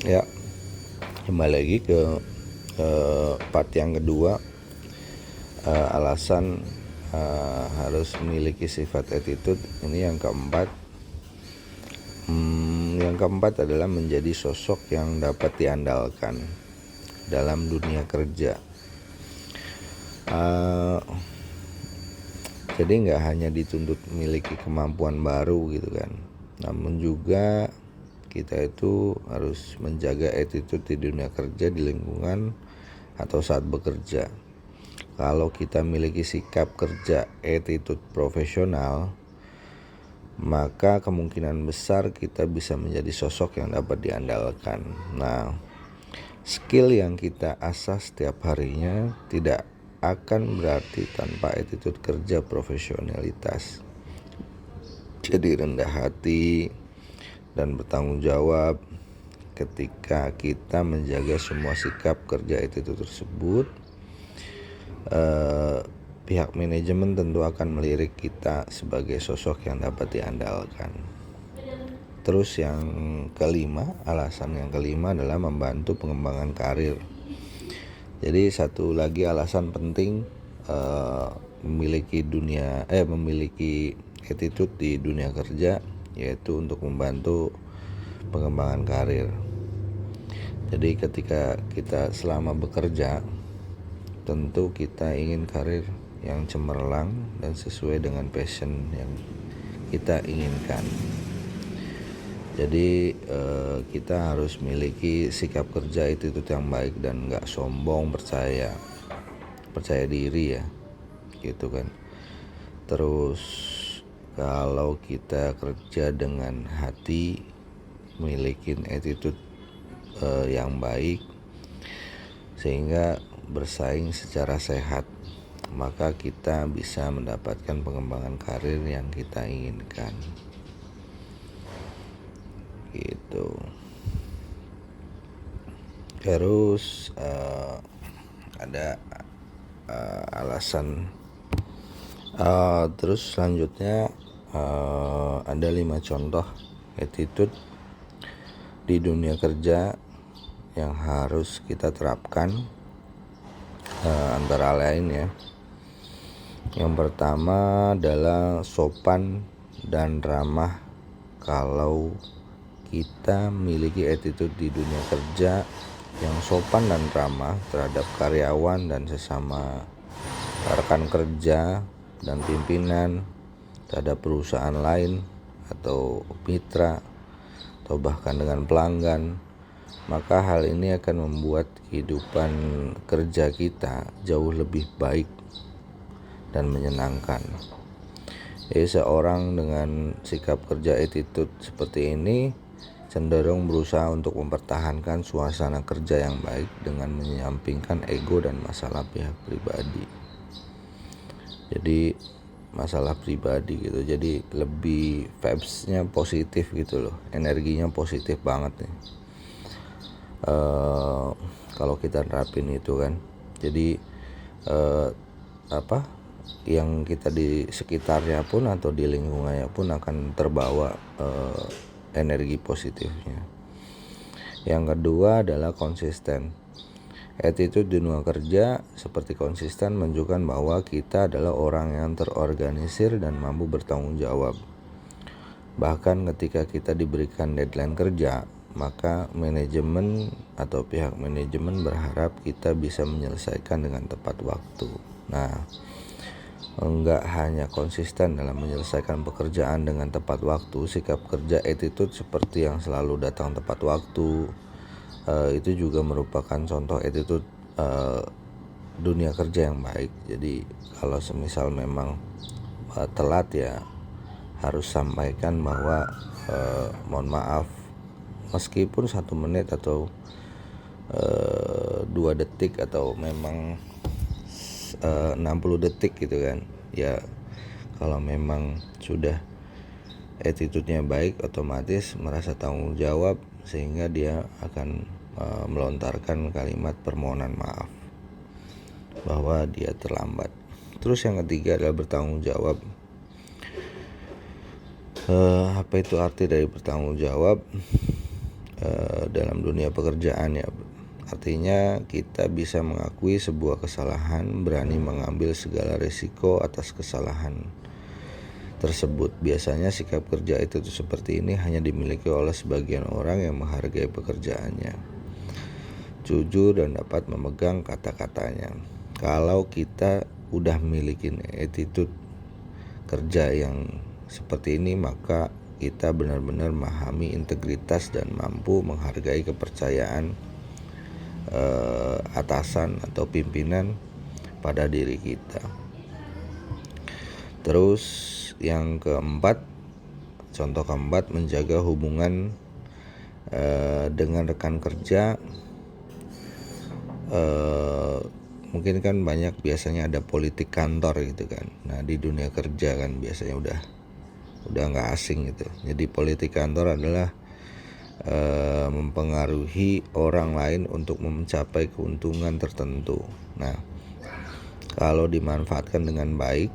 Ya, kembali lagi ke part yang kedua, alasan harus memiliki sifat attitude. Ini yang keempat. Yang keempat adalah menjadi sosok yang dapat diandalkan dalam dunia kerja. Jadi nggak hanya dituntut memiliki kemampuan baru gitu kan, namun juga kita itu harus menjaga attitude di dunia kerja, di lingkungan atau saat bekerja. Kalau kita memiliki sikap kerja attitude profesional, maka kemungkinan besar kita bisa menjadi sosok yang dapat diandalkan. Nah, skill yang kita asah setiap harinya tidak akan berarti tanpa attitude kerja profesionalitas. Jadi rendah hati dan bertanggung jawab. Ketika kita menjaga semua sikap kerja attitude tersebut, pihak manajemen tentu akan melirik kita sebagai sosok yang dapat diandalkan. Terus yang kelima, alasan yang kelima adalah membantu pengembangan karir. Jadi satu lagi alasan penting memiliki attitude di dunia kerja, yaitu untuk membantu pengembangan karir. Jadi ketika kita selama bekerja, tentu kita ingin karir yang cemerlang dan sesuai dengan passion yang kita inginkan. Jadi kita harus memiliki sikap kerja itu yang baik dan nggak sombong, percaya diri ya, gitu kan. Terus kalau kita kerja dengan hati, memiliki attitude yang baik, sehingga bersaing secara sehat, maka kita bisa mendapatkan pengembangan karir yang kita inginkan. Gitu. Terus ada alasan. Terus selanjutnya ada 5 contoh attitude di dunia kerja yang harus kita terapkan, antara lain ya. Yang pertama adalah sopan dan ramah. Kalau kita memiliki attitude di dunia kerja yang sopan dan ramah terhadap karyawan dan sesama rekan kerja dan pimpinan, terhadap perusahaan lain atau mitra, atau bahkan dengan pelanggan, maka hal ini akan membuat kehidupan kerja kita jauh lebih baik dan menyenangkan. Jadi seorang dengan sikap kerja attitude seperti ini cenderung berusaha untuk mempertahankan suasana kerja yang baik dengan menyampingkan ego dan masalah pihak pribadi. Jadi masalah pribadi gitu, jadi lebih vibes-nya positif gitu loh, energinya positif banget nih. Kalau kita nerapin itu kan, jadi yang kita di sekitarnya pun atau di lingkungannya pun akan terbawa energi positifnya. Yang kedua adalah konsisten. Attitude di dunia kerja seperti konsisten menunjukkan bahwa kita adalah orang yang terorganisir dan mampu bertanggung jawab. Bahkan ketika kita diberikan deadline kerja, maka manajemen atau pihak manajemen berharap kita bisa menyelesaikan dengan tepat waktu. Nah, enggak hanya konsisten dalam menyelesaikan pekerjaan dengan tepat waktu, sikap kerja attitude seperti yang selalu datang tepat waktu, itu juga merupakan contoh attitude dunia kerja yang baik. Jadi kalau semisal memang telat ya harus sampaikan bahwa mohon maaf, meskipun 1 menit atau 2 detik atau memang 60 detik gitu kan ya. Kalau memang sudah attitude-nya baik, otomatis merasa tanggung jawab sehingga dia akan melontarkan kalimat permohonan maaf bahwa dia terlambat. Terus yang ketiga adalah bertanggung jawab. Apa itu arti dari bertanggung jawab? dalam dunia pekerjaan ya. Artinya kita bisa mengakui sebuah kesalahan, berani mengambil segala risiko atas kesalahan tersebut. Biasanya sikap kerja itu seperti ini hanya dimiliki oleh sebagian orang yang menghargai pekerjaannya, jujur dan dapat memegang kata-katanya. Kalau kita udah memiliki attitude kerja yang seperti ini, maka kita benar-benar memahami integritas dan mampu menghargai kepercayaan atasan atau pimpinan pada diri kita. Terus yang keempat, contoh keempat, menjaga hubungan dengan rekan kerja. Mungkin kan banyak biasanya ada politik kantor gitu kan. Nah di dunia kerja kan biasanya udah nggak asing gitu. Jadi politik kantor adalah mempengaruhi orang lain untuk mencapai keuntungan tertentu. Nah, kalau dimanfaatkan dengan baik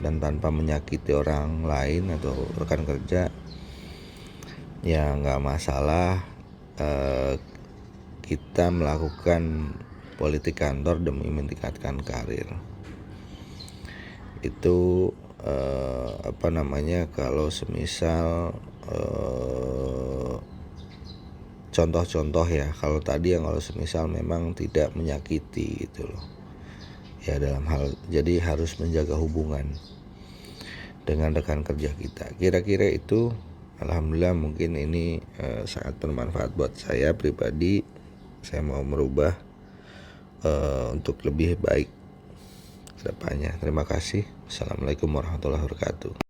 dan tanpa menyakiti orang lain atau rekan kerja, ya nggak masalah kita melakukan politik kantor demi meningkatkan karir. Itu kalau semisal contoh-contoh ya. Kalau tadi yang kalau semisal memang tidak menyakiti gitu loh ya, dalam hal jadi harus menjaga hubungan dengan rekan kerja kita. Kira-kira itu. Alhamdulillah mungkin ini sangat bermanfaat buat saya pribadi. Saya mau merubah untuk lebih baik ke depannya. Terima kasih. Assalamualaikum warahmatullahi wabarakatuh.